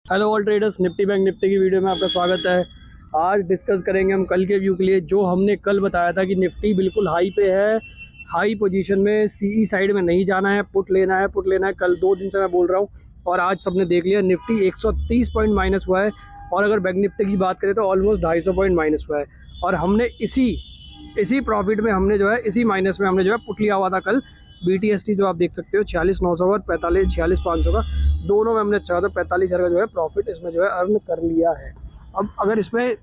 Hello all traders, Nifty bank Nifty की video में आपका स्वागत है। आज डिस्कस करेंगे हम कल के व्यू के लिए। जो हमने कल बताया था कि निफ्टी बिल्कुल हाई पे है, हाई पोजीशन में, सीई साइड में नहीं जाना है, पुट लेना है, पुट लेना है। कल 2 दिन से मैं बोल रहा हूँ और आज सबने देख लिया। निफ्टी 130 पॉइंट माइनस हुआ है और अगर बैंक निफ्टी की बात करें तो ऑलमोस्ट 250 पॉइंट माइनस हुआ है। और हमने इसी प्रॉफिट में हमने जो है, इसी माइनस में हमने जो है पुट लिया हुआ था कल। BTST जो आप देख सकते हो 46,900 और 46,500 का, दोनों में हमने अच्छा था 45,000 का जो है प्रॉफिट इसमें जो है अर्न कर लिया है। अब अगर इसमें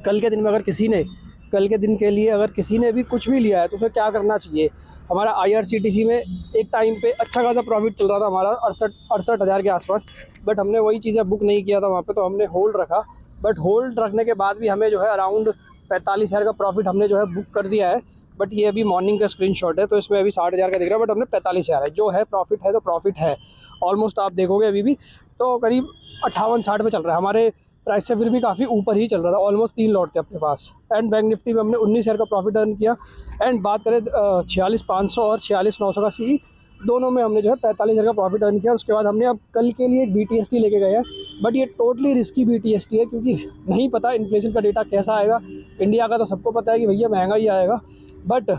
कल के दिन में कल के दिन के लिए अगर किसी ने भी कुछ भी लिया है तो उसे क्या करना चाहिए। हमारा IRCTC में एक टाइम पे अच्छा खासा प्रॉफिट चल रहा था हमारा 68 हज़ार के आसपास, बट हमने वही चीज़ें बुक नहीं किया था वहाँ पे, तो हमने होल्ड रखा। बट होल्ड रखने के बाद भी हमें जो है अराउंड 45,000 का प्रॉफिट हमने जो है बुक कर दिया है। बट ये अभी मॉर्निंग का स्क्रीनशॉट है तो इसमें अभी 60,000 का दिख रहा है, बट हमने 45,000 है जो है प्रॉफिट है, तो प्रॉफिट है ऑलमोस्ट। आप देखोगे अभी भी तो करीब 58-60 पे चल रहा है। हमारे प्राइस से फिर भी काफ़ी ऊपर ही चल रहा था, ऑलमोस्ट 3 लॉट थे अपने पास। एंड बैंक निफ्टी में हमने 19,000 का प्रॉफिट अर्न किया। एंड बात करें 46,500 और 46,900 का CE, दोनों में हमने जो है 45,000 का प्रॉफिट अर्न किया। उसके बाद हमने अब कल के लिए एक BTST लेके गए हैं, बट ये टोटली रिस्की BTST है क्योंकि नहीं पता इन्फ्लेशन का डेटा कैसा आएगा। इंडिया का तो सबको पता है कि भैया महंगा ही आएगा, बट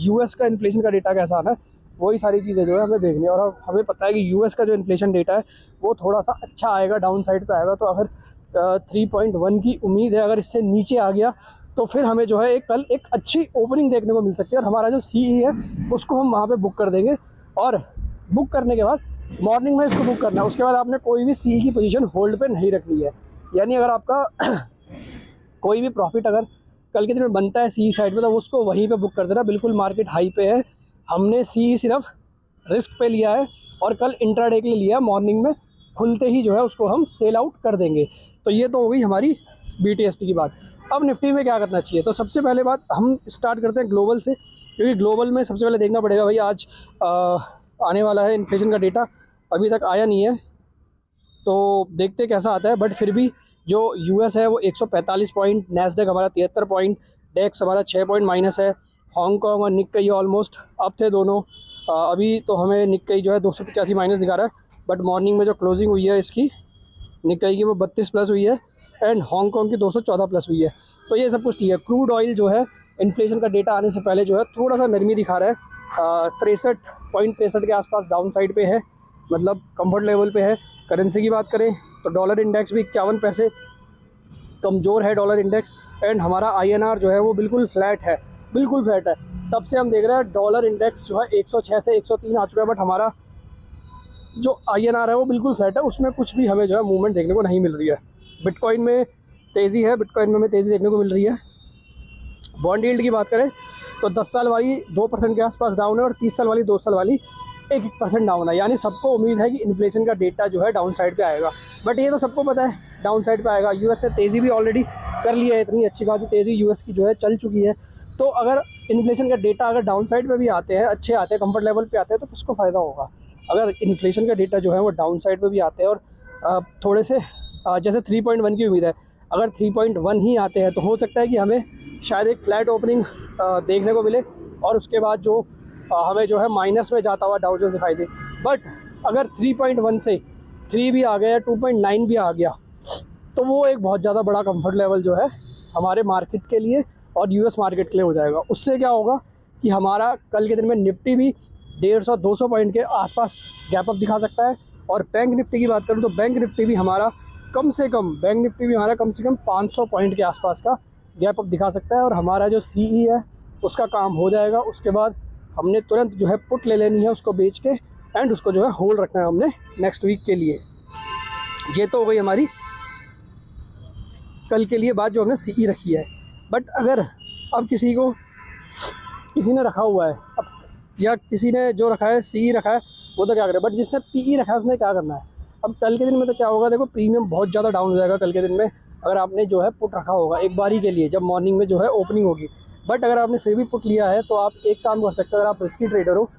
US का इन्फ्लेशन का डेटा कैसा आना है, वही सारी चीज़ें जो है हमें देखनी है। और हमें पता है कि US का जो इन्फ्लेशन डेटा है वो थोड़ा सा अच्छा आएगा, डाउन साइड पे आएगा। तो अगर 3.1 की उम्मीद है, अगर इससे नीचे आ गया तो फिर हमें जो है कल एक अच्छी ओपनिंग देखने को मिल सकती है और हमारा जो CE है उसको हम वहाँ पे बुक कर देंगे। और बुक करने के बाद मॉर्निंग में इसको बुक करना है। उसके बाद आपने कोई भी CE की पोजीशन होल्ड पे नहीं रखनी है। यानी अगर आपका कोई भी प्रॉफिट अगर कल के दिन में बनता है CE साइड पे तो उसको वहीं पे बुक कर देना। बिल्कुल मार्केट हाई पे है, हमने CE सिर्फ रिस्क पे लिया है और कल इंट्राडे के लिए लिया। मॉर्निंग में खुलते ही जो है उसको हम सेल आउट कर देंगे। तो ये तो हो गई हमारी BTST की बात। अब निफ्टी में क्या करना चाहिए, तो सबसे पहले बात हम स्टार्ट करते हैं ग्लोबल से, क्योंकि ग्लोबल में सबसे पहले देखना पड़ेगा भाई आज आने वाला है इन्फ्लेशन का डेटा, अभी तक आया नहीं है तो देखते कैसा आता है। बट फिर भी जो US है वो 145 पॉइंट, नैस्डैक हमारा 73 पॉइंट, डेक्स हमारा 6 पॉइंट माइनस है। हांगकॉन्ग और निक्केई ऑलमोस्ट अप थे दोनों। अभी तो हमें निक्केई जो है 285 माइनस दिखा रहा है, बट मॉर्निंग में जो क्लोजिंग हुई है इसकी निक्केई की वो 32 प्लस हुई है एंड हांगकॉन्ग की 214 प्लस हुई है। तो ये सब कुछ ठीक है। क्रूड ऑयल जो है इन्फ्लेशन का डेटा आने से पहले जो है थोड़ा सा नरमी दिखा रहा है, 63.63 के आसपास डाउन साइड पे है, मतलब कंफर्ट लेवल पे है। करेंसी की बात करें तो डॉलर इंडेक्स भी 51 पैसे कमज़ोर है डॉलर इंडेक्स। एंड हमारा INR जो है वो बिल्कुल फ्लैट है, बिल्कुल फ्लैट है। तब से हम देख रहे हैं डॉलर इंडेक्स जो है 106 से 103 आ चुका है, बट हमारा जो INR है वो बिल्कुल फ्लैट है, उसमें कुछ भी हमें जो है मूवमेंट देखने को नहीं मिल रही है। बिटकॉइन में तेज़ी है, बिटकॉइन में हमें तेज़ी देखने को मिल रही है। बॉन्ड यील्ड की बात करें तो 10 साल वाली 2% के आसपास डाउन है और 30 साल वाली 2 साल वाली 1% डाउन है। यानी सबको उम्मीद है कि इन्फ्लेशन का डेटा जो है डाउन साइड पे आएगा, बट ये तो सबको पता है डाउन साइड पे आएगा। US ने तेज़ी भी ऑलरेडी कर ली है, इतनी अच्छी खासी तेज़ी US की जो है चल चुकी है। तो अगर इन्फ्लेशन का डेटा अगर डाउन साइड पे भी आते हैं, अच्छे आते हैं, कंफर्ट लेवल पे आते हैं, तो किसको फ़ायदा होगा। अगर इन्फ्लेशन का डेटा जो है वो डाउन साइड पे भी आते हैं और थोड़े से जैसे 3.1 की उम्मीद है, अगर 3.1 ही आते हैं तो हो सकता है कि हमें शायद एक फ्लैट ओपनिंग देखने को मिले और उसके बाद जो हमें जो है माइनस में जाता हुआ डाउ जोन्स दिखाई दे। बट अगर 3.1 से 3 भी आ गया या 2.9 भी आ गया तो वो एक बहुत ज़्यादा बड़ा कंफर्ट लेवल जो है हमारे मार्केट के लिए और US मार्केट के लिए हो जाएगा। उससे क्या होगा कि हमारा कल के दिन में निफ्टी भी 150-200 पॉइंट के आसपास गैप अप दिखा सकता है। और बैंक निफ्टी की बात करूँ तो बैंक निफ्टी भी हमारा कम से कम 500 पॉइंट के आसपास का गैप अप दिखा सकता है और हमारा जो CE है उसका काम हो जाएगा। उसके बाद हमने तुरंत जो है पुट ले लेनी है उसको बेच के, एंड उसको जो है होल्ड रखना है हमने नेक्स्ट वीक के लिए। ये तो हो गई हमारी कल के लिए बात जो हमने CE रखी है। बट अगर अब किसी ने रखा हुआ है अब, या किसी ने जो रखा है CE रखा है वो तो क्या करे, बट जिसने PE रखा है उसने क्या करना है। अब कल के दिन में तो क्या होगा, देखो प्रीमियम बहुत ज़्यादा डाउन हो जाएगा कल के दिन में अगर आपने जो है पुट रखा होगा एक बारी के लिए, जब मॉर्निंग में जो है ओपनिंग होगी। बट अगर आपने फिर भी पुट लिया है तो आप एक काम कर सकते हो, अगर आप रिस्की ट्रेडर हो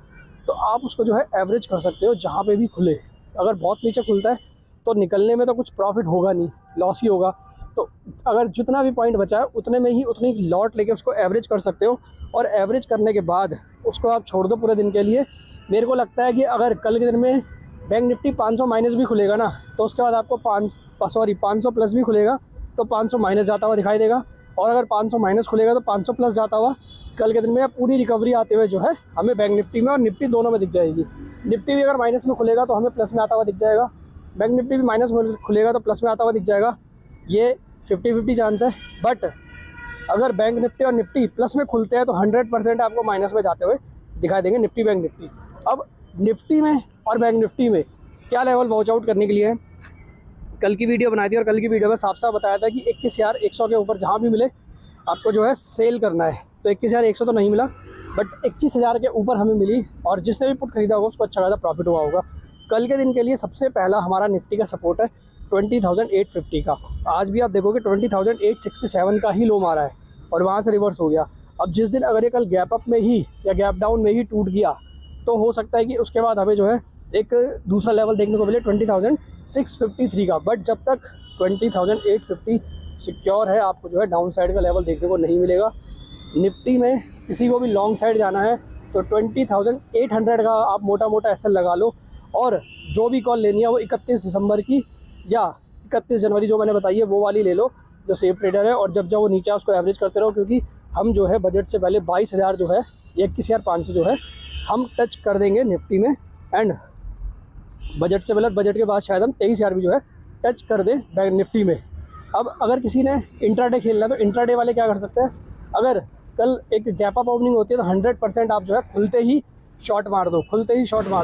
तो आप उसको जो है एवरेज कर सकते हो जहाँ पे भी खुले। अगर बहुत नीचे खुलता है तो निकलने में तो कुछ प्रॉफिट होगा नहीं, लॉस ही होगा। तो अगर जितना भी पॉइंट बचा है उतने में ही उतनी लॉट लेके उसको एवरेज कर सकते हो और एवरेज करने के बाद उसको आप छोड़ दो पूरे दिन के लिए। मेरे को लगता है कि अगर कल के दिन में बैंक निफ्टी 500 माइनस भी खुलेगा ना, तो उसके बाद आपको 500 प्लस भी खुलेगा तो 500 माइनस जाता हुआ दिखाई देगा। और अगर 500 माइनस खुलेगा तो 500 प्लस जाता हुआ कल के दिन में पूरी रिकवरी आते हुए जो है हमें बैंक निफ्टी में और निफ्टी दोनों में दिख जाएगी। निफ्टी भी अगर माइनस में खुलेगा तो हमें प्लस में आता हुआ दिख जाएगा, बैंक निफ्टी भी माइनस में खुलेगा तो प्लस में आता हुआ दिख जाएगा। ये 50-50 चांस है। बट अगर बैंक निफ्टी और निफ्टी प्लस में खुलते हैं तो 100% आपको माइनस में जाते हुए दिखाई देंगे निफ्टी बैंक निफ्टी। अब निफ्टी में और बैंक निफ्टी में क्या लेवल वॉच आउट करने के लिए है, कल की वीडियो बनाई थी और कल की वीडियो में साफ साफ बताया था कि 21,100 के ऊपर जहाँ भी मिले आपको जो है सेल करना है। तो 21,100 तो नहीं मिला, बट 21,000 के ऊपर हमें मिली और जिसने भी पुट खरीदा होगा उसको अच्छा खासा प्रॉफिट हुआ होगा। कल के दिन के लिए सबसे पहला हमारा निफ्टी का सपोर्ट है 20,850 का। आज भी आप देखोगे 20,867 का ही लो मारा है और वहाँ से रिवर्स हो गया। अब जिस दिन अगर ये कल गैप अप में ही या गैप डाउन में ही टूट गया तो हो सकता है कि उसके बाद हमें जो है एक दूसरा लेवल देखने को मिले 20,653 का। बट जब तक 20,850 सिक्योर है आपको जो है डाउन साइड का लेवल देखने को नहीं मिलेगा। निफ्टी में किसी को भी लॉन्ग साइड जाना है तो 20,800 का आप मोटा मोटा एसएल लगा लो और जो भी कॉल लेनी है वो 31 दिसंबर की या 31 जनवरी जो मैंने बताई है वो वाली ले लो जो सेफ ट्रेडर है। और जब वो नीचे उसको एवरेज करते रहो, क्योंकि हम जो है बजट से पहले 22,000 जो है 21,500 जो है हम टच कर देंगे निफ्टी में, एंड बजट से पहले बजट के बाद शायद हम 23,000 भी जो है टच कर दें बैंक निफ्टी में। अब अगर किसी ने इंट्राडे खेलना है तो इंट्राडे वाले क्या कर सकते हैं, अगर कल एक गैप अप ओपनिंग होती है तो 100% आप जो है खुलते ही शॉर्ट मार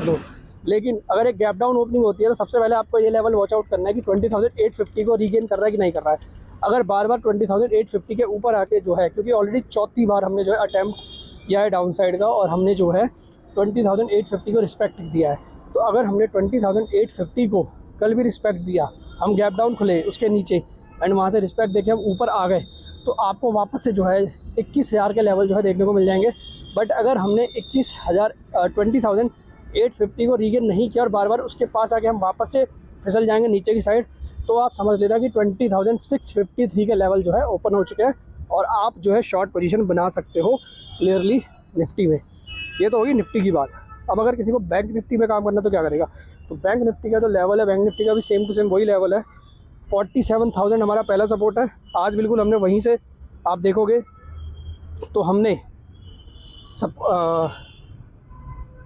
दो। लेकिन अगर एक गैप डाउन ओपनिंग होती है तो सबसे पहले आपको ये लेवल वॉच आउट करना है कि 20,850 को रीगेन कर रहा है कि नहीं कर रहा है। अगर बार बार 20,850 के ऊपर आके जो है, क्योंकि ऑलरेडी चौथी बार हमने जो है अटैम्प्ट किया है डाउन साइड का और हमने जो है 20,850 को रिस्पेक्ट दिया है, तो अगर हमने 20,850 को कल भी रिस्पेक्ट दिया, हम गैप डाउन खुले उसके नीचे एंड वहाँ से रिस्पेक्ट देके हम ऊपर आ गए तो आपको वापस से जो है 21,000 के लेवल जो है देखने को मिल जाएंगे। बट अगर हमने 20,850 को रीगेन नहीं किया और बार बार उसके पास आके हम वापस से फिसल जाएंगे नीचे की साइड, तो आप समझ लेना कि 20,653 के लेवल जो है ओपन हो चुके हैं और आप जो है शॉर्ट पोजीशन बना सकते हो क्लियरली निफ्टी में। ये तो होगी निफ्टी की बात। अब अगर किसी को बैंक निफ्टी में काम करना तो क्या करेगा, तो बैंक निफ्टी का जो लेवल है बैंक निफ्टी का भी सेम टू सेम वही लेवल है। 47,000 हमारा पहला सपोर्ट है। आज बिल्कुल हमने वहीं से आप देखोगे तो हमने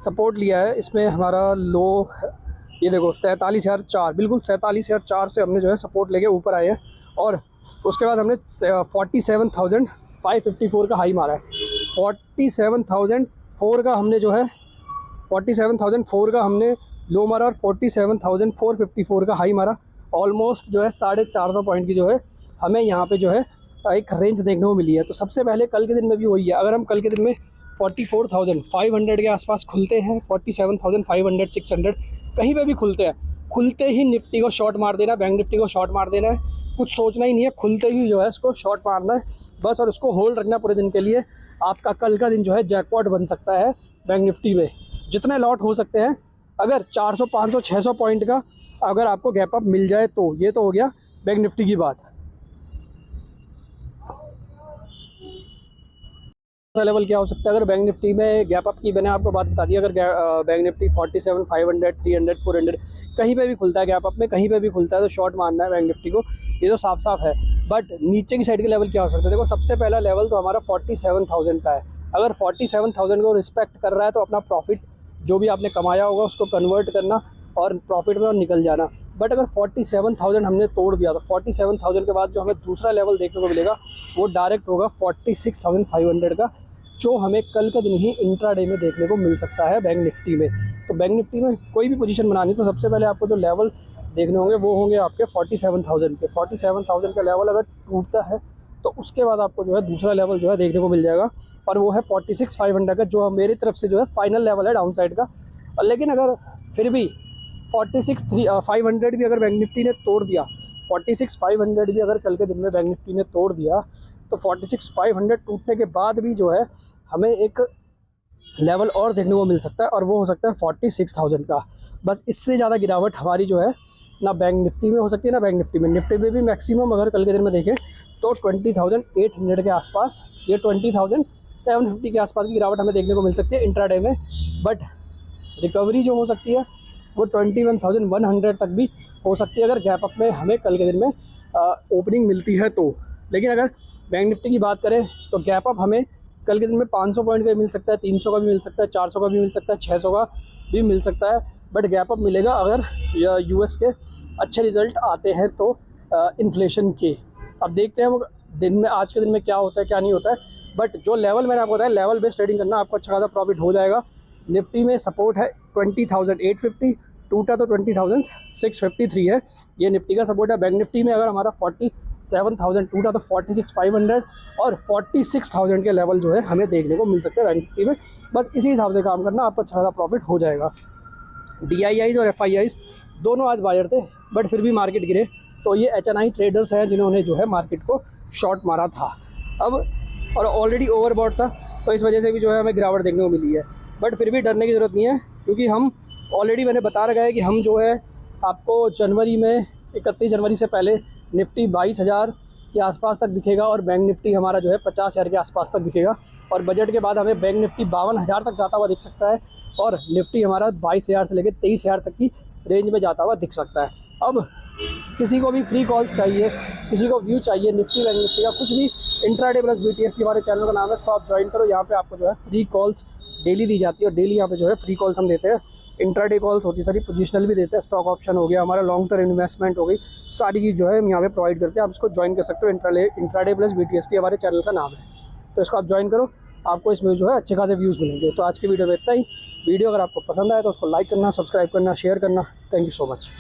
सपोर्ट लिया है। इसमें हमारा लो ये देखो 47,004, बिल्कुल 47,004 से हमने जो है सपोर्ट लेके ऊपर आए हैं और उसके बाद हमने 47,554 का हाई मारा है। 47,004 का हमने जो है 47,004 का हमने लो मारा और 47,454 का हाई मारा। ऑलमोस्ट जो है 450 पॉइंट की जो है हमें यहाँ पे जो है एक रेंज देखने को मिली है। तो सबसे पहले कल के दिन में भी वही है, अगर हम कल के दिन में 44,500 के आसपास खुलते हैं, 47,500 600 कहीं पे भी खुलते हैं, खुलते ही निफ्टी को शॉर्ट मार देना, बैंक निफ्टी को शॉर्ट मार देना है, कुछ सोचना ही नहीं है, खुलते ही जो है इसको शॉर्ट मारना है बस और उसको होल्ड रखना पूरे दिन के लिए। आपका कल का दिन जो है जैकपॉट बन सकता है बैंक निफ्टी में। जितने लॉट हो सकते हैं, अगर 400 500 600 पॉइंट का अगर आपको गैप अप मिल जाए तो ये तो हो गया बैंक निफ्टी की बात। लेवल क्या हो सकता है अगर बैंक निफ्टी में गैप अप की, मैंने आपको बात बता दी। अगर बैंक निफ्टी 47,500 300 400 कहीं पे भी खुलता है गैप अप में, कहीं पे भी खुलता है तो शॉर्ट मारना है बैंक निफ्टी को, ये तो साफ साफ है। बट नीचे की साइड के लेवल क्या हो सकता है, देखो सबसे पहला लेवल तो हमारा 47,000 का है। अगर 47,000 को रिस्पेक्ट कर रहा है तो अपना प्रॉफिट जो भी आपने कमाया होगा उसको कन्वर्ट करना और प्रॉफिट में और निकल जाना। बट अगर 47,000 हमने तोड़ दिया तो 47,000 के बाद जो हमें दूसरा लेवल देखने को मिलेगा वो डायरेक्ट होगा 46,500 का, जो हमें कल के दिन ही इंट्राडे में देखने को मिल सकता है बैंक निफ्टी में। तो बैंक निफ्टी में कोई भी पोजीशन बनानी तो सबसे पहले आपको जो लेवल देखने होंगे वो होंगे आपके 47,000 के। 47,000 का लेवल अगर टूटता है तो उसके बाद आपको जो है दूसरा लेवल जो है देखने को मिल जाएगा और वो है 46,500 का, जो मेरी तरफ से जो है फाइनल लेवल है डाउन साइड का। लेकिन अगर फिर भी 46,500 भी अगर बैंक निफ्टी ने तोड़ दिया, 46,500 भी अगर कल के दिन में बैंक निफ्टी ने तोड़ दिया तो 46,500 टूटने के बाद भी जो है हमें एक लेवल और देखने को मिल सकता है और वो हो सकता है 46,000 का। बस इससे ज़्यादा गिरावट हमारी जो है ना बैंक निफ्टी में हो सकती है ना बैंक निफ्टी में। निफ्टी में भी मैक्सिमम अगर कल के दिन में देखें तो 20,800 के आसपास या 20,750 के आसपास की गिरावट हमें देखने को मिल सकती है इंट्राडे में। बट रिकवरी जो हो सकती है वो 21,100 तक भी हो सकती है अगर गैप अप में हमें कल के दिन में ओपनिंग मिलती है तो। लेकिन अगर बैंक निफ्टी की बात करें तो गैप अप हमें कल के दिन में 500 पॉइंट का मिल सकता है, 300 का भी मिल सकता है, 400 का भी मिल सकता है, 600 का भी मिल सकता है। बट गैप अप मिलेगा अगर यूएस के अच्छे रिज़ल्ट आते हैं तो इन्फ्लेशन के। अब देखते हैं वो दिन में, आज के दिन में क्या होता है क्या नहीं होता है। बट जो लेवल मैंने आपको बताया, लेवल बेस्ड ट्रेडिंग करना, आपको अच्छा खासा प्रॉफिट हो जाएगा। निफ्टी में सपोर्ट है 20,850, टूटा तो 20,653 है, ये निफ्टी का सपोर्ट है। बैंक निफ्टी में अगर हमारा 47,000 टूटा तो 46,500 और 46,000 के लेवल जो है हमें देखने को मिल सकते हैं बैंक निफ्टी में। बस इसी हिसाब से काम करना, आपको अच्छा खासा प्रॉफिट हो जाएगा। DIIs और FIIs दोनों आज बायर थे, बट फिर भी मार्केट गिरे, तो ये HNI ट्रेडर्स हैं जिन्होंने जो है मार्केट को शॉर्ट मारा था अब, और ऑलरेडी ओवरबॉट था, तो इस वजह से भी जो है हमें गिरावट देखने को मिली है। बट फिर भी डरने की ज़रूरत नहीं है, क्योंकि हम ऑलरेडी, मैंने बता रखा है कि हम जो है आपको जनवरी में 31 जनवरी से पहले निफ्टी 22,000 के आसपास तक दिखेगा और बैंक निफ्टी हमारा जो है 50,000 के आसपास तक दिखेगा। और बजट के बाद हमें बैंक निफ्टी 52,000 तक जाता हुआ दिख सकता है और निफ्टी हमारा 22,000 से लेकर 23,000 तक की रेंज में जाता हुआ दिख सकता है। अब किसी को भी फ्री कॉल्स चाहिए, किसी को व्यू चाहिए निफ्टी बैंक निफ्टी का, कुछ भी, इंट्राडे प्लस BTST हमारे चैनल का नाम है, इसको आप ज्वाइन करो। यहाँ पे आपको जो है फ्री कॉल्स डेली दी जाती है और डेली यहाँ पे जो है फ्री कॉल्स हम देते हैं। इंट्राडे कॉल्स होती है सारी, पोजिशनल भी देते हैं, स्टॉक ऑप्शन हो गया, हमारा लॉन्ग टर्म इन्वेस्टमेंट हो गई, सारी चीज़ जो है हम यहाँ पे प्रोवाइड करते हैं। आप इसको ज्वाइन कर सकते हो, इंट्राडे प्लस BTST हमारे चैनल का नाम है, तो इसको आप ज्वाइन करो, आपको इसमें जो है अच्छे खासे व्यूज़ मिलेंगे। तो आज की वीडियो में इतना ही। वीडियो अगर आपको पसंद आए तो उसको लाइक करना, सब्सक्राइब करना, शेयर करना। Thank you so much.